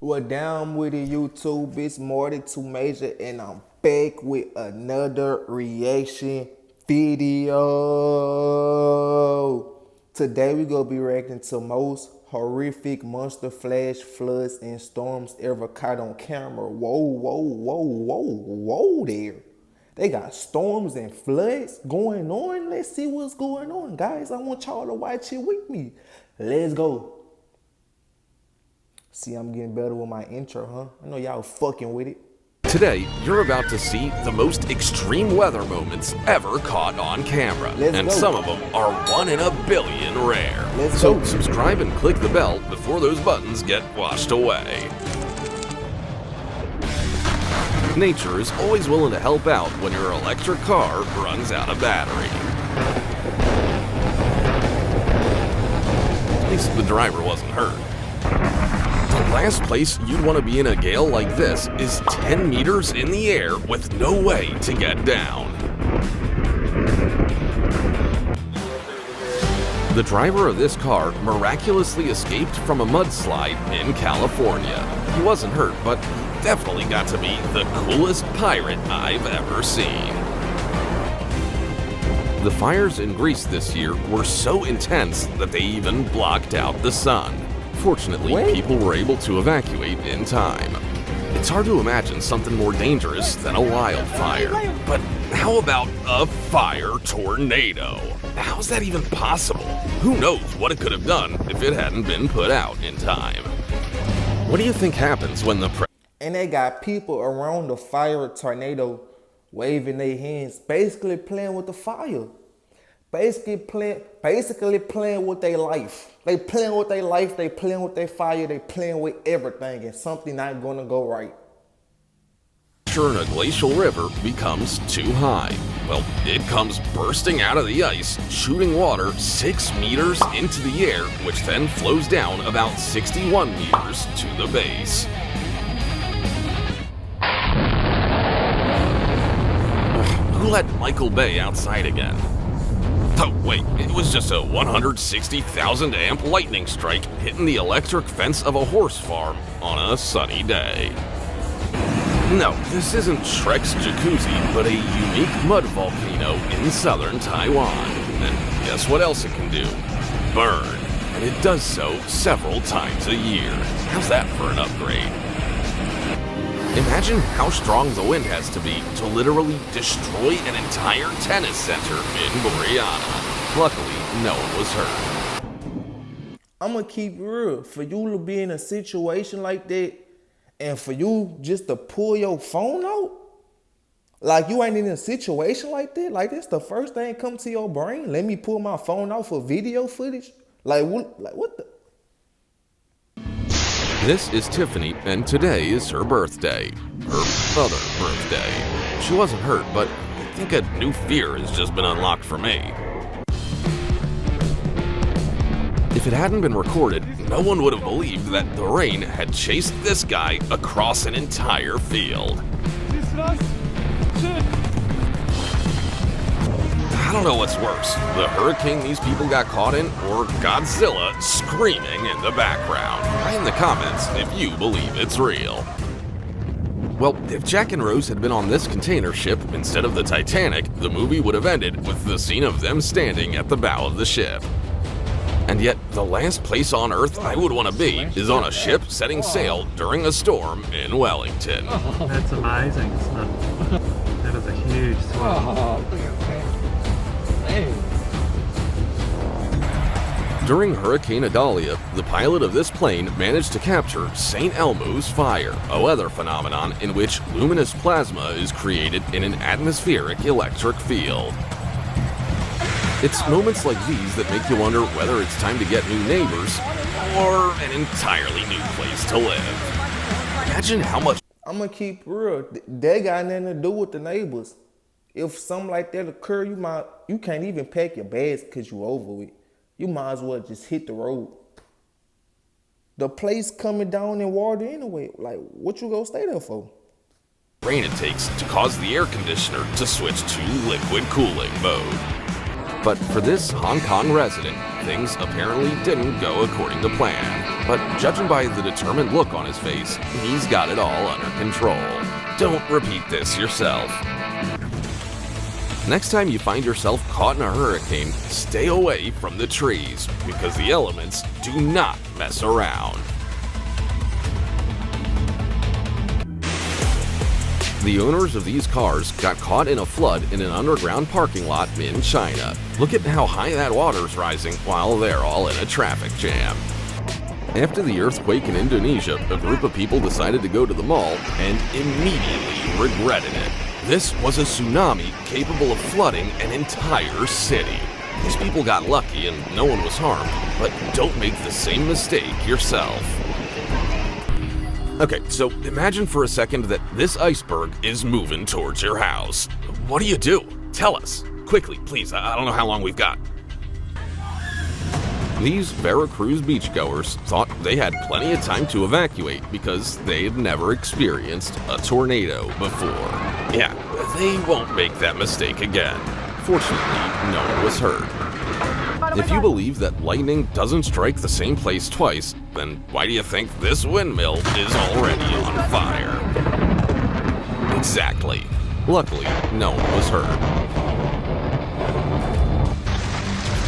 Well, down with it, YouTube. It's Marty 2 Major, and I'm back with another reaction video. Today, we gonna be reacting to most horrific monster flash floods and storms ever caught on camera. Whoa there. They got storms and floods going on. Let's see what's going on, guys. I want y'all to watch it with me. Let's go. See, I'm getting better with my intro, huh? I know y'all fucking with it. Today, you're about to see the most extreme weather moments ever caught on camera. Some of them are 1 in a billion rare. So subscribe and click the bell before those buttons get washed away. Nature is always willing to help out when your electric car runs out of battery. At least the driver wasn't hurt. The last place you'd want to be in a gale like this is 10 meters in the air with no way to get down. The driver of this car miraculously escaped from a mudslide in California. He wasn't hurt, but definitely got to be the coolest pirate I've ever seen. The fires in Greece this year were so intense that they even blocked out the sun. Fortunately, people were able to evacuate in time. It's hard to imagine something more dangerous than a wildfire. But how about a fire tornado? How's that even possible? Who knows what it could have done if it hadn't been put out in time? What do you think happens when the And they got people around the fire tornado waving their hands, basically playing with the fire. Basically playing with their life. They playing with their life, they playing with their fire, they playing with everything, and something not gonna go right. Pressure in a glacial river becomes too high. Well, it comes bursting out of the ice, shooting water 6 meters into the air, which then flows down about 61 meters to the base. Who let Michael Bay outside again? Oh wait, it was just a 160,000 amp lightning strike hitting the electric fence of a horse farm on a sunny day. No, this isn't Shrek's jacuzzi, but a unique mud volcano in southern Taiwan. And guess what else it can do? Burn. And it does so several times a year. How's that for an upgrade? Imagine how strong the wind has to be to literally destroy an entire tennis center in Boreana. Luckily, no one was hurt. I'm gonna keep it real. For you to be in a situation like that, and for you just to pull your phone out, like you ain't in a situation like that, like that's the first thing come to your brain. Let me pull my phone out for video footage. Like what the? This is Tiffany, and today is her birthday. Her other birthday. She wasn't hurt, but I think a new fear has just been unlocked for me. If it hadn't been recorded, no one would have believed that the rain had chased this guy across an entire field. I don't know what's worse, the hurricane these people got caught in, or Godzilla screaming in the background. Write in the comments if you believe it's real. Well, if Jack and Rose had been on this container ship instead of the Titanic, the movie would have ended with the scene of them standing at the bow of the ship. And yet, the last place on Earth I would want to be is on a ship setting sail during a storm in Wellington. That's amazing, son. That is a huge swell. During Hurricane Idalia, the pilot of this plane managed to capture St. Elmo's fire, a weather phenomenon in which luminous plasma is created in an atmospheric electric field. It's moments like these that make you wonder whether it's time to get new neighbors or an entirely new place to live. Imagine how much— I'm gonna keep it real. That got nothing to do with the neighbors. If something like that occur, you can't even pack your bags because you over it. You might as well just hit the road. The place coming down in water anyway. Like, what you gonna stay there for? Rain it takes to cause the air conditioner to switch to liquid cooling mode. But for this Hong Kong resident, things apparently didn't go according to plan. but judging by the determined look on his face, he's got it all under control. Don't repeat this yourself. Next time you find yourself caught in a hurricane, stay away from the trees, because the elements do not mess around. The owners of these cars got caught in a flood in an underground parking lot in China. Look at how high that water's rising while they're all in a traffic jam. After the earthquake in Indonesia, a group of people decided to go to the mall and immediately regretted it. This was a tsunami capable of flooding an entire city. These people got lucky and no one was harmed, but don't make the same mistake yourself. Okay, so imagine for a second that this iceberg is moving towards your house. What do? Tell us. Quickly, please. I don't know how long we've got. These Veracruz beachgoers thought they had plenty of time to evacuate because they had never experienced a tornado before. Yeah, they won't make that mistake again. Fortunately, no one was hurt. If you believe that lightning doesn't strike the same place twice, then why do you think this windmill is already on fire? Exactly. Luckily, no one was hurt.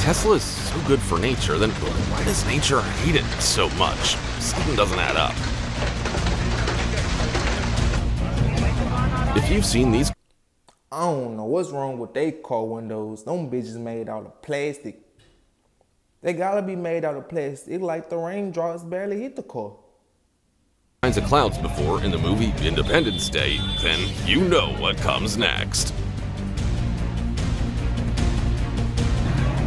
Tesla is so good for nature, then why does nature hate it so much? Something doesn't add up. If you've seen these, I don't know what's wrong with they car windows. Them bitches made out of plastic. They gotta be made out of plastic, like the raindrops barely hit the car. kinds of clouds before in the movie Independence Day, then you know what comes next.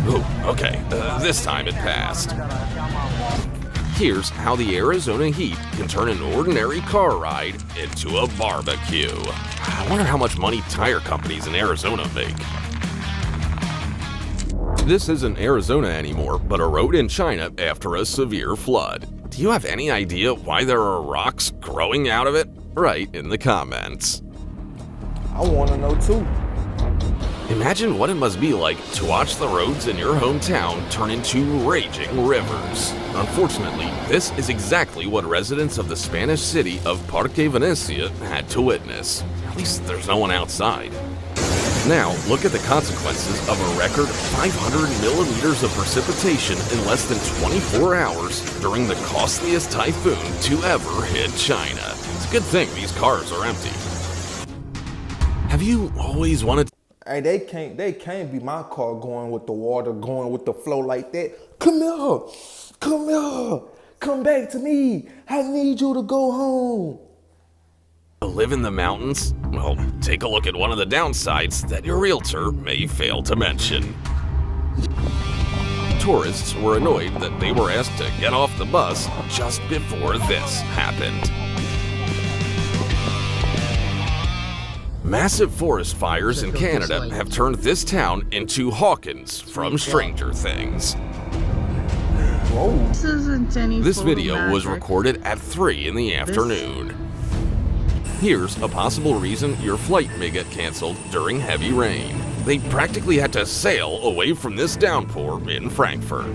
Oh, okay, this time it passed. Here's how the Arizona heat can turn an ordinary car ride into a barbecue. I wonder how much money tire companies in Arizona make. This isn't Arizona anymore, but a road in China after a severe flood. Do you have any idea why there are rocks growing out of it? Write in the comments. I wanna know too. Imagine what it must be like to watch the roads in your hometown turn into raging rivers. Unfortunately, this is exactly what residents of the Spanish city of Parque Venecia had to witness. At least there's no one outside. Now, look at the consequences of a record 500 millimeters of precipitation in less than 24 hours during the costliest typhoon to ever hit China. It's a good thing these cars are empty. Have you always wanted to... Hey, they can't be my car going with the water, going with the flow like that. Come here, come back to me. I need you to go home. live in the mountains? Well, take a look at one of the downsides that your realtor may fail to mention. Tourists were annoyed that they were asked to get off the bus just before this happened. Massive forest fires in Canada have turned this town into Hawkins from Stranger Things. Whoa. This video was recorded at 3 in the afternoon. Here's a possible reason your flight may get canceled during heavy rain. They practically had to sail away from this downpour in Frankfurt.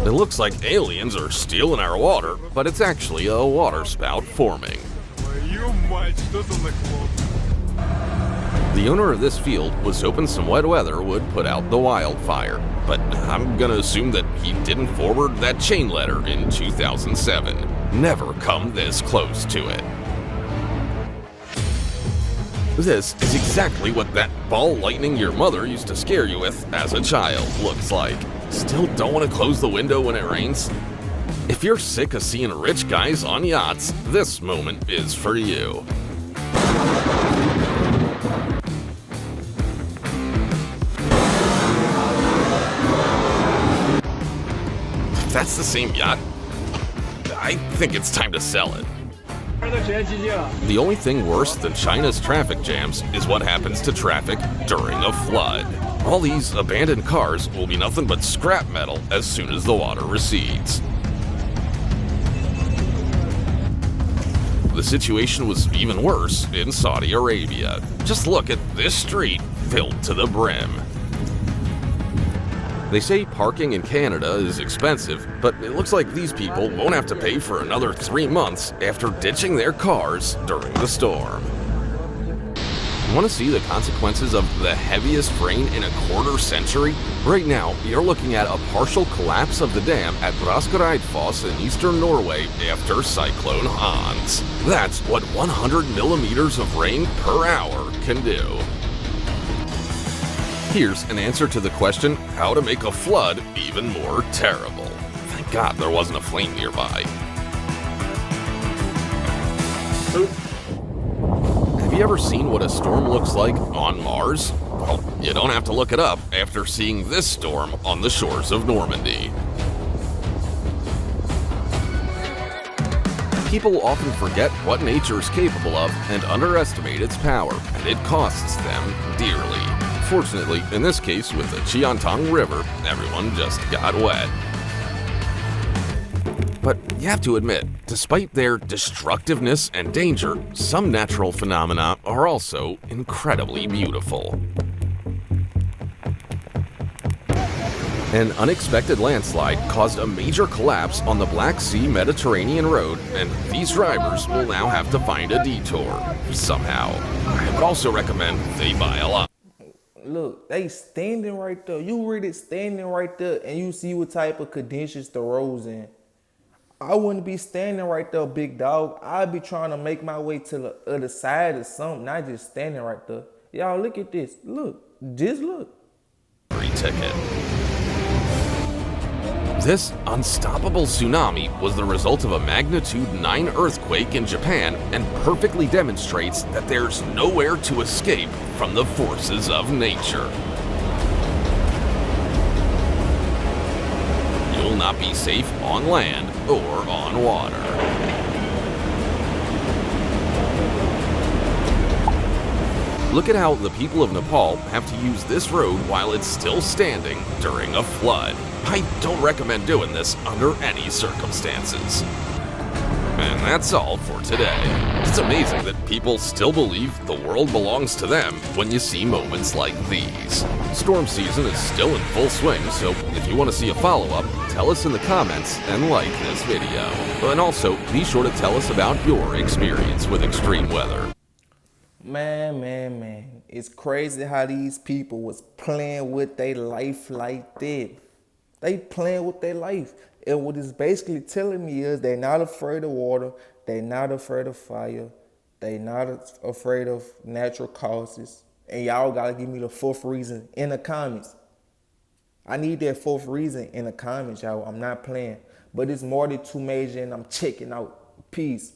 It looks like aliens are stealing our water, but it's actually a water spout forming. The owner of this field was hoping some wet weather would put out the wildfire, but I'm gonna assume that he didn't forward that chain letter in 2007. Never come this close to it. This is exactly what that ball lightning your mother used to scare you with as a child looks like. Still don't want to close the window when it rains? If you're sick of seeing rich guys on yachts, this moment is for you. If that's the same yacht, I think it's time to sell it. The only thing worse than China's traffic jams is what happens to traffic during a flood. All these abandoned cars will be nothing but scrap metal as soon as the water recedes. The situation was even worse in Saudi Arabia. Just look at this street filled to the brim. They say parking in Canada is expensive, but it looks like these people won't have to pay for another 3 months after ditching their cars during the storm. Want to see the consequences of the heaviest rain in a quarter century? Right now, you're looking at a partial collapse of the dam at Braskereidfoss in eastern Norway after Cyclone Hans. That's what 100 millimeters of rain per hour can do. Here's an answer to the question, how to make a flood even more terrible. Thank God there wasn't a flame nearby. Have you ever seen what a storm looks like on Mars? Well, you don't have to look it up after seeing this storm on the shores of Normandy. People often forget what nature is capable of and underestimate its power, and it costs them dearly. Fortunately, in this case with the Cheontong River, everyone just got wet. But you have to admit, despite their destructiveness and danger, some natural phenomena are also incredibly beautiful. An unexpected landslide caused a major collapse on the Black Sea-Mediterranean road, and these drivers will now have to find a detour, somehow. I would also recommend they buy a lot. Look, they standing right there. You really standing right there and you see what type of conditions the road's in. I wouldn't be standing right there, big dog. I'd be trying to make my way to the other side or something, not just standing right there. Y'all, look at this. Look, just look. Free ticket. This unstoppable tsunami was the result of a magnitude 9 earthquake in Japan and perfectly demonstrates that there's nowhere to escape from the forces of nature. You'll not be safe on land or on water. Look at how the people of Nepal have to use this road while it's still standing during a flood. I don't recommend doing this under any circumstances. And that's all for today. It's amazing that people still believe the world belongs to them when you see moments like these. Storm season is still in full swing, so if you want to see a follow-up, tell us in the comments and like this video. And also, be sure to tell us about your experience with extreme weather. Man. It's crazy how these people was playing with their life like that. They playing with their life. And what it's basically telling me is they're not afraid of water. They're not afraid of fire. They're not afraid of natural causes. And y'all got to give me the fourth reason in the comments. I need that fourth reason in the comments, y'all. I'm not playing. But it's Marty 2 Major and I'm checking out. Peace.